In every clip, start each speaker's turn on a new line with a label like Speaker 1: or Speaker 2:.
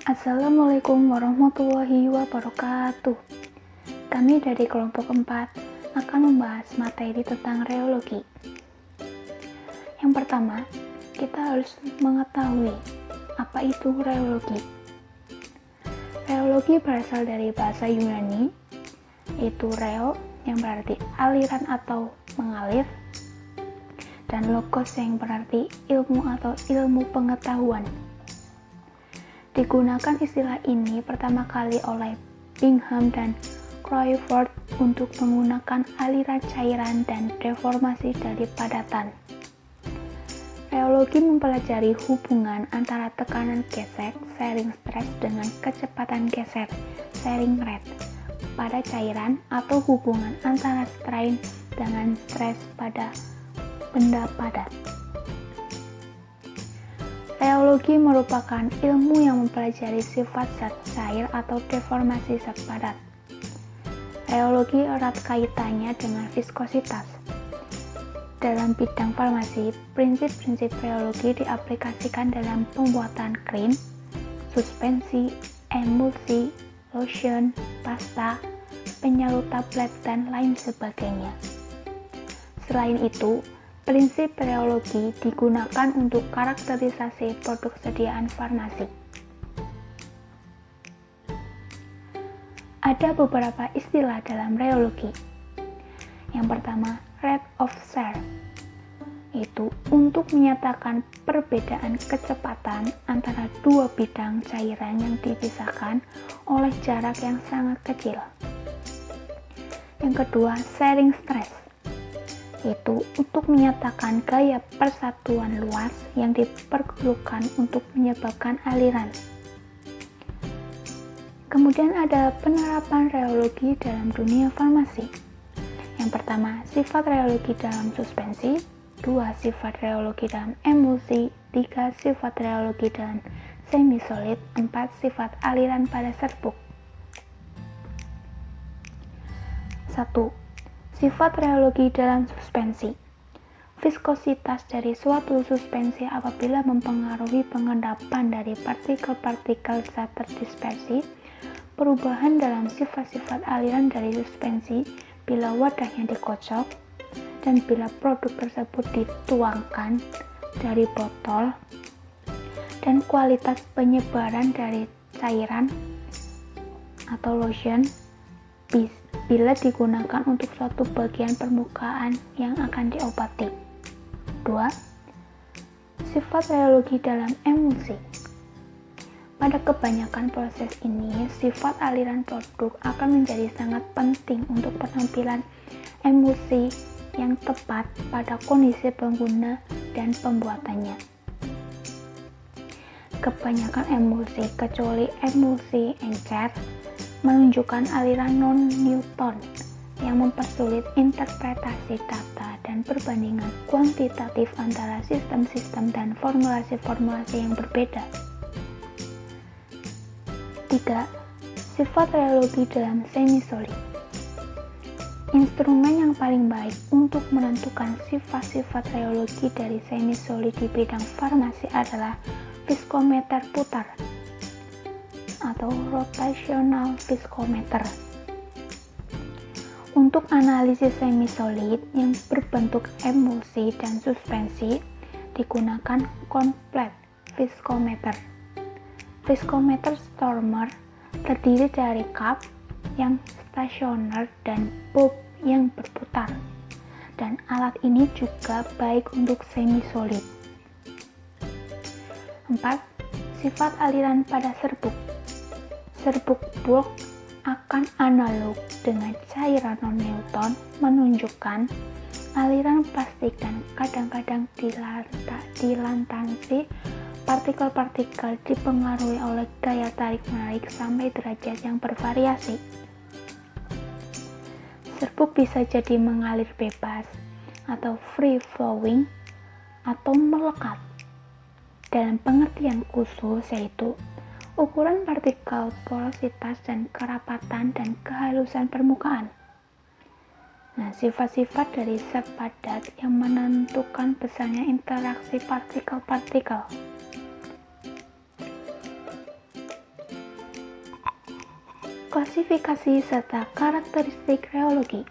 Speaker 1: Assalamualaikum warahmatullahi wabarakatuh. Kami dari kelompok 4 akan membahas materi tentang reologi. Yang pertama, kita harus mengetahui apa itu reologi. Reologi berasal dari bahasa Yunani, yaitu reo yang berarti aliran atau mengalir, dan logos yang berarti ilmu atau ilmu pengetahuan. Digunakan istilah ini pertama kali oleh Bingham dan Clifford untuk menggunakan aliran cairan dan deformasi dari padatan. Reologi mempelajari hubungan antara tekanan gesek (shearing stress) dengan kecepatan geser (shearing rate) pada cairan atau hubungan antara strain dengan stres pada benda padat. Reologi merupakan ilmu yang mempelajari sifat zat cair atau deformasi zat padat. Reologi erat kaitannya dengan viskositas. Dalam bidang farmasi, prinsip-prinsip reologi diaplikasikan dalam pembuatan krim, suspensi, emulsi, lotion, pasta, penyalut tablet, dan lain sebagainya. Selain itu, prinsip reologi digunakan untuk karakterisasi produk sediaan farmasi. Ada beberapa istilah dalam reologi. Yang pertama, rate of shear, yaitu untuk menyatakan perbedaan kecepatan antara dua bidang cairan yang dipisahkan oleh jarak yang sangat kecil. Yang kedua, shearing stress, yaitu untuk menyatakan gaya persatuan luas yang diperlukan untuk menyebabkan aliran. Kemudian ada penerapan reologi dalam dunia farmasi. Yang pertama, sifat reologi dalam suspensi. 2. Sifat reologi dalam emulsi. 3. Sifat reologi dalam semi-solid. 4. Sifat aliran pada serbuk. 1. Sifat reologi dalam suspensi. Viskositas dari suatu suspensi apabila mempengaruhi pengendapan dari partikel-partikel zat terdispersi, perubahan dalam sifat-sifat aliran dari suspensi bila wadahnya dikocok, dan bila produk tersebut dituangkan dari botol, dan kualitas penyebaran dari cairan atau lotion bila digunakan untuk suatu bagian permukaan yang akan diobati. 2. Sifat reologi dalam emulsi. Pada kebanyakan proses ini, sifat aliran produk akan menjadi sangat penting untuk penampilan emulsi yang tepat pada kondisi pengguna dan pembuatannya. Kebanyakan emulsi, kecuali emulsi encer, menunjukkan aliran non-Newton yang mempersulit interpretasi data dan perbandingan kuantitatif antara sistem-sistem dan formulasi-formulasi yang berbeda. 3. Sifat reologi dalam semi-solid. Instrumen yang paling baik untuk menentukan sifat-sifat reologi dari semi-solid di bidang farmasi adalah viskometer putar atau rotational viskometer. Untuk analisis semi-solid yang berbentuk emulsi dan suspensi, digunakan komplet viskometer. Viskometer Stormer terdiri dari cup yang stasioner dan bob yang berputar, dan alat ini juga baik untuk semi-solid. 4. Sifat aliran pada serbuk. Serbuk bulk akan analog dengan cairan non-Newton menunjukkan aliran plastik dan kadang-kadang dilantansi partikel-partikel dipengaruhi oleh gaya tarik-menarik sampai derajat yang bervariasi. Serbuk bisa jadi mengalir bebas atau free flowing atau melekat. Dalam pengertian khusus yaitu ukuran partikel, porositas dan kerapatan dan kehalusan permukaan. Nah, sifat-sifat dari zat padat yang menentukan besarnya interaksi partikel-partikel. Klasifikasi serta karakteristik reologi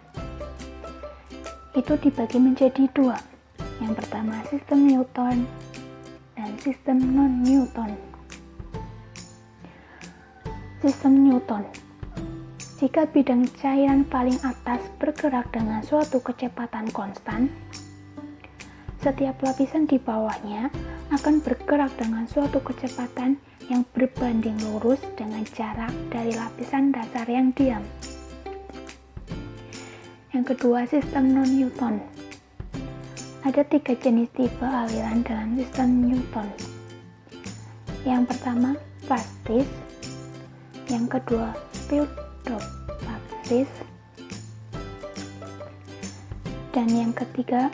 Speaker 1: itu dibagi menjadi dua. Yang pertama sistem Newton dan sistem non-Newton. Sistem Newton. Jika bidang cairan paling atas bergerak dengan suatu kecepatan konstan, setiap lapisan di bawahnya akan bergerak dengan suatu kecepatan yang berbanding lurus dengan jarak dari lapisan dasar yang diam. Yang kedua, sistem non-Newton. Ada 3 jenis tipe aliran dalam sistem Newton. Yang pertama, plastis. Yang kedua, pseudoplastis. Dan yang ketiga,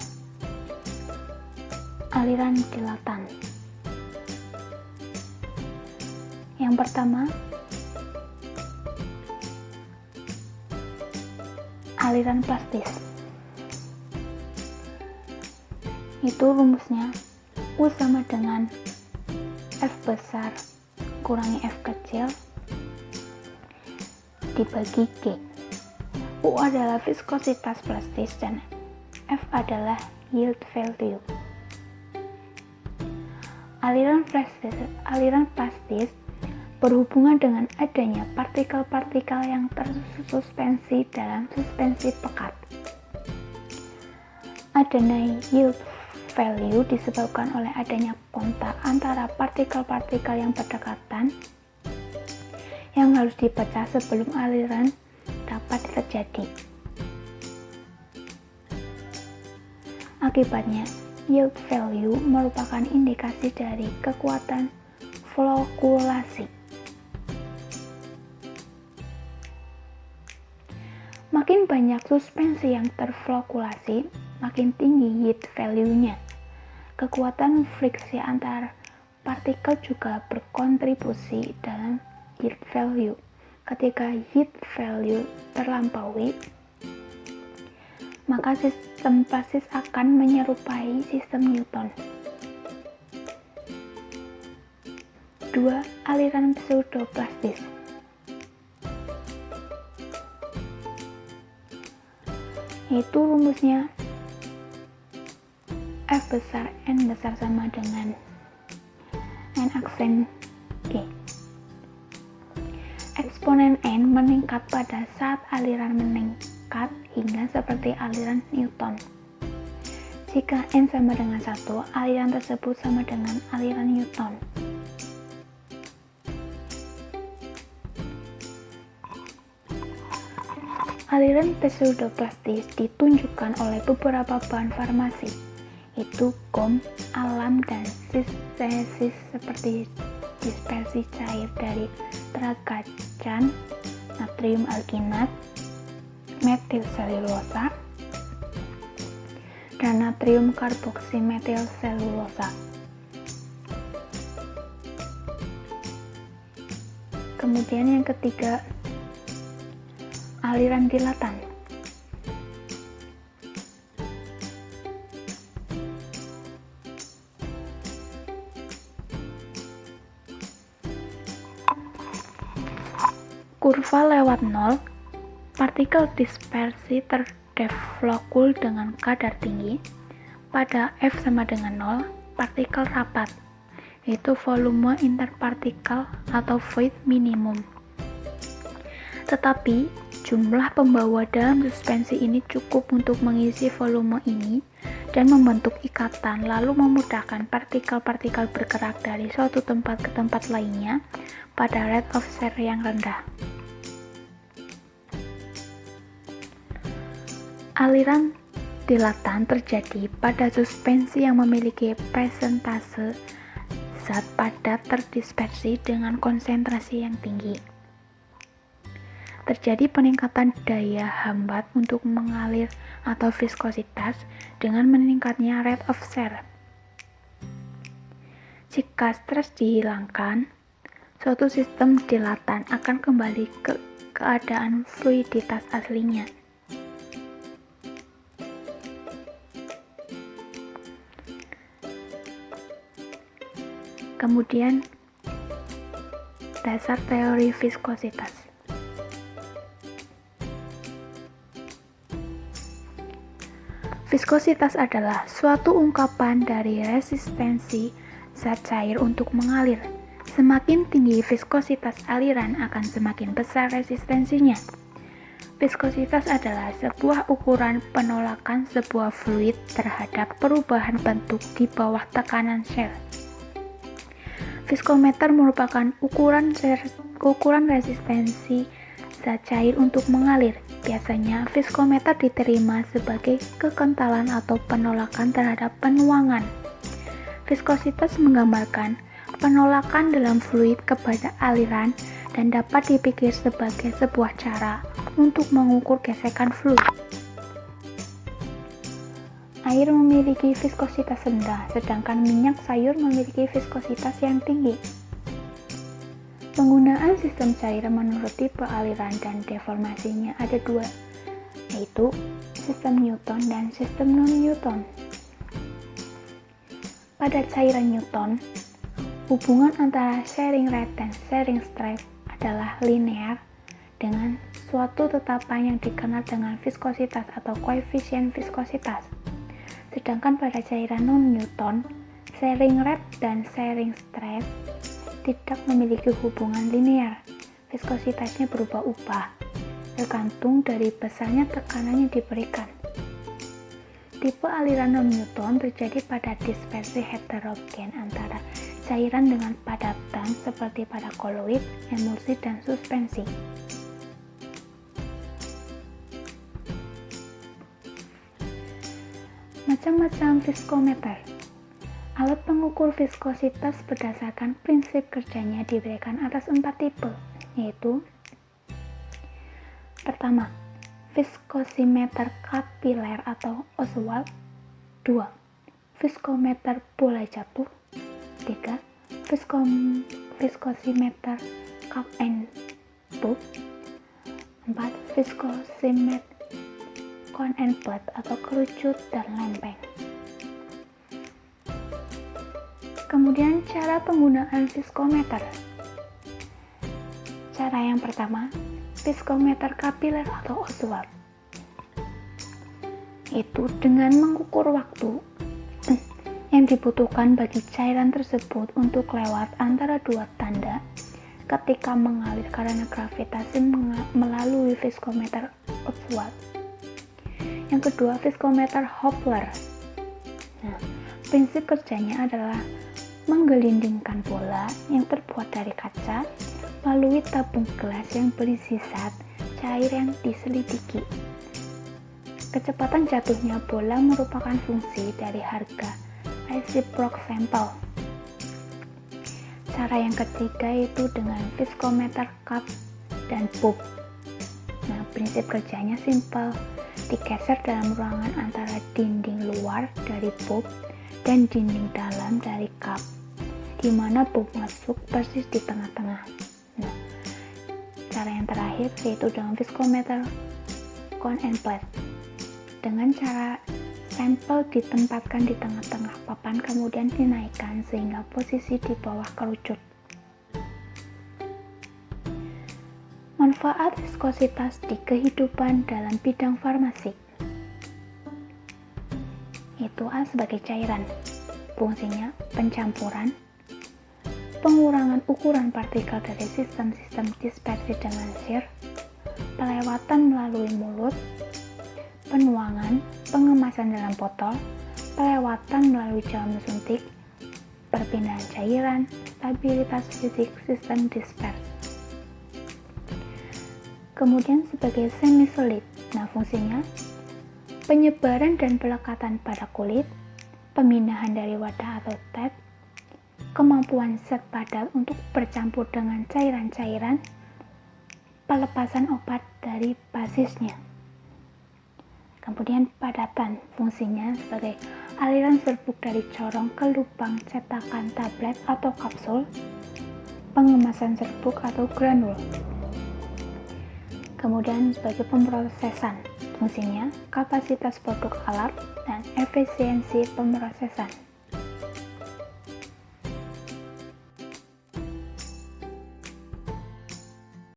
Speaker 1: aliran dilatan. Yang pertama, aliran plastis. Itu rumusnya U sama dengan F besar kurangi F kecil dibagi G. U adalah viskositas plastis dan F adalah yield value. Aliran plastis berhubungan dengan adanya partikel-partikel yang tersuspensi dalam suspensi pekat. Adanya yield value disebabkan oleh adanya kontak antara partikel-partikel yang berdekatan yang harus dipecah sebelum aliran dapat terjadi. Akibatnya, yield value merupakan indikasi dari kekuatan flokulasi. Makin banyak suspensi yang terflokulasi, makin tinggi yield value-nya. Kekuatan friksi antar partikel juga berkontribusi dalam yield value. Ketika yield value terlampaui, maka sistem plastis akan menyerupai sistem Newton. 2. Aliran pseudoplastis. Yaitu rumusnya F besar N besar sama dengan N aksen G. Eksponen N meningkat pada saat aliran meningkat hingga seperti aliran Newton. Jika N sama dengan 1, aliran tersebut sama dengan aliran Newton. Aliran pseudoplastis ditunjukkan oleh beberapa bahan farmasi, yaitu gom, alam, dan sintesis seperti dispersi cair dari tragacan, natrium alginat, metil selulosa, dan natrium karboksimetil selulosa. Kemudian yang ketiga, aliran dilatan. Kurva lewat 0, partikel dispersi terdeflokul dengan kadar tinggi. Pada F sama dengan 0, partikel rapat, yaitu volume interpartikel atau void minimum. Tetapi, jumlah pembawa dalam suspensi ini cukup untuk mengisi volume ini dan membentuk ikatan, lalu memudahkan partikel-partikel bergerak dari suatu tempat ke tempat lainnya pada rate of share yang rendah. Aliran dilatan terjadi pada suspensi yang memiliki persentase zat padat terdispersi dengan konsentrasi yang tinggi. Terjadi peningkatan daya hambat untuk mengalir atau viskositas dengan meningkatnya rate of share. Jika stres dihilangkan, suatu sistem dilatan akan kembali ke keadaan fluiditas aslinya. Kemudian, dasar teori viskositas. Viskositas adalah suatu ungkapan dari resistensi zat cair untuk mengalir. Semakin tinggi viskositas aliran akan semakin besar resistensinya. Viskositas adalah sebuah ukuran penolakan sebuah fluid terhadap perubahan bentuk di bawah tekanan Shear. Viskometer merupakan ukuran resistensi zat cair untuk mengalir. Biasanya, viskometer diterima sebagai kekentalan atau penolakan terhadap penuangan. Viskositas menggambarkan penolakan dalam fluid kepada aliran dan dapat dipikir sebagai sebuah cara untuk mengukur gesekan fluid. Air memiliki viskositas rendah, sedangkan minyak sayur memiliki viskositas yang tinggi. Penggunaan sistem cair menurut tipe aliran dan deformasinya ada dua, yaitu sistem Newton dan sistem non-Newton. Pada cairan Newton, hubungan antara shearing rate dan shearing stress adalah linear dengan suatu tetapan yang dikenal dengan viskositas atau koefisien viskositas. Sedangkan pada cairan non-Newton, shearing rate dan shearing stress tidak memiliki hubungan linear. Viskositasnya berubah-ubah, tergantung dari besarnya tekanan yang diberikan. Tipe aliran non-Newton terjadi pada dispersi heterogen antara cairan dengan padatan seperti pada koloid, emulsi, dan suspensi. Macam-macam viskometer. Alat pengukur viskositas berdasarkan prinsip kerjanya diberikan atas 4 tipe, yaitu: pertama, viskosimeter kapiler atau Oswald. 2. Viskometer bola jatuh. 3. Viskosimeter cup and tube. 4. Viskosimeter cone and plate atau kerucut dan lempeng. Kemudian cara penggunaan viskometer. Cara yang pertama, viskometer kapiler atau Oswald. Itu dengan mengukur waktu yang dibutuhkan bagi cairan tersebut untuk lewat antara dua tanda ketika mengalir karena gravitasi melalui viskometer Oswald. Yang kedua, viskometer Hopler. Nah, prinsip kerjanya adalah menggelindingkan bola yang terbuat dari kaca melalui tabung gelas yang berisi zat cair yang diselidiki. Kecepatan jatuhnya bola merupakan fungsi dari harga reciproc sample. Cara yang ketiga yaitu dengan viskometer cup dan pump. Nah, prinsip kerjanya simpel, digeser dalam ruangan antara dinding luar dari pump dan dinding dalam dari cup, di mana pump masuk persis di tengah-tengah. Nah, cara yang terakhir yaitu dengan viskometer cone and plate. Dengan cara sampel ditempatkan di tengah-tengah papan kemudian dinaikkan sehingga posisi di bawah kerucut. Manfaat viskositas di kehidupan dalam bidang farmasi. Itu A sebagai cairan. Fungsinya pencampuran, pengurangan ukuran partikel dari sistem-sistem dispersi dengan Shear, pelewatan melalui mulut, penuangan, pengemasan dalam botol, pelewatan melalui jarum suntik, perpindahan cairan, stabilitas fisik sistem dispersi. Kemudian sebagai semi-solid, nah fungsinya penyebaran dan pelekatan pada kulit, pemindahan dari wadah atau tab, kemampuan zat padat untuk bercampur dengan cairan-cairan, pelepasan obat dari basisnya. Kemudian padatan, fungsinya sebagai aliran serbuk dari corong ke lubang cetakan tablet atau kapsul, pengemasan serbuk atau granul. Kemudian sebagai pemrosesan, fungsinya kapasitas produk alat dan efisiensi pemrosesan.